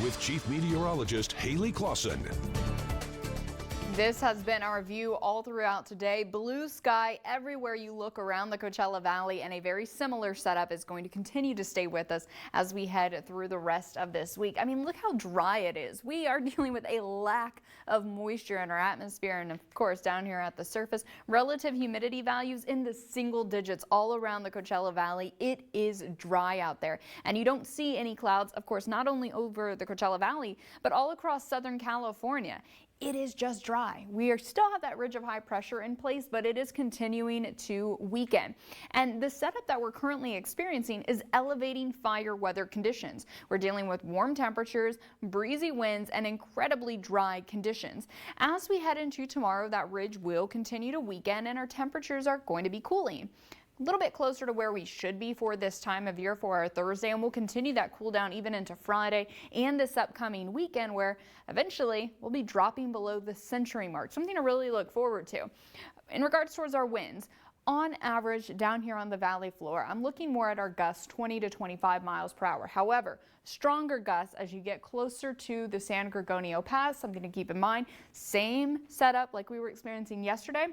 with Chief Meteorologist Haley Clawson. This has been our view all throughout today. Blue sky everywhere you look around the Coachella Valley, and a very similar setup is going to continue to stay with us as we head through the rest of this week. I mean, look how dry it is. We are dealing with a lack of moisture in our atmosphere, and of course down here at the surface, relative humidity values in the single digits all around the Coachella Valley. It is dry out there, and you don't see any clouds, of course, not only over the Coachella Valley, but all across Southern California. It is just dry. We still have that ridge of high pressure in place, but it is continuing to weaken. And the setup that we're currently experiencing is elevating fire weather conditions. We're dealing with warm temperatures, breezy winds, and incredibly dry conditions. As we head into tomorrow, that ridge will continue to weaken and our temperatures are going to be cooling. A little bit closer to where we should be for this time of year for our Thursday, and we'll continue that cool down even into Friday and this upcoming weekend, where eventually we'll be dropping below the century mark, something to really look forward to. In regards towards our winds, on average down here on the valley floor, I'm looking more at our gusts 20 to 25 miles per hour. However, stronger gusts as you get closer to the San Gorgonio Pass, something to keep in mind. Same setup like we were experiencing yesterday.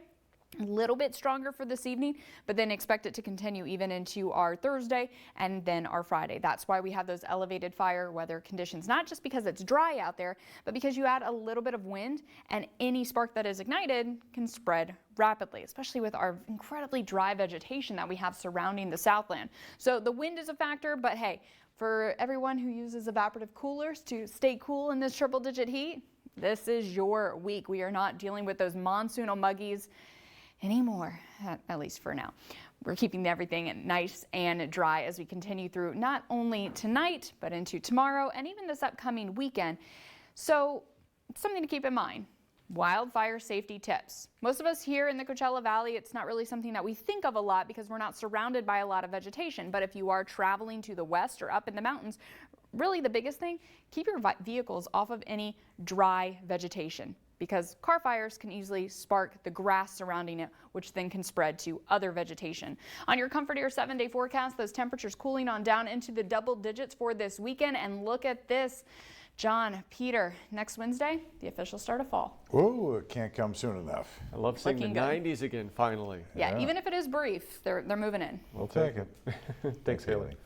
A little bit stronger for this evening, but then expect it to continue even into our Thursday and then our Friday. That's why we have those elevated fire weather conditions, not just because it's dry out there, but because you add a little bit of wind and any spark that is ignited can spread rapidly, especially with our incredibly dry vegetation that we have surrounding the Southland. So the wind is a factor, but hey, for everyone who uses evaporative coolers to stay cool in this triple-digit heat, this is your week. We are not dealing with those monsoonal muggies anymore, at least for now. We're keeping everything nice and dry as we continue through not only tonight, but into tomorrow and even this upcoming weekend. So something to keep in mind. Wildfire safety tips. Most of us here in the Coachella Valley, it's not really something that we think of a lot because we're not surrounded by a lot of vegetation. But if you are traveling to the west or up in the mountains, really the biggest thing, keep your vehicles off of any dry vegetation, because car fires can easily spark the grass surrounding it, which then can spread to other vegetation. On your Comfort Air 7-day forecast, those temperatures cooling on down into the double digits for this weekend. And look at this, John, Peter, next Wednesday, the official start of fall. Oh, it can't come soon enough. I love seeing Looking the good. 90s again, finally. Yeah, even if it is brief, they're moving in. We'll take it. Thanks, Haley.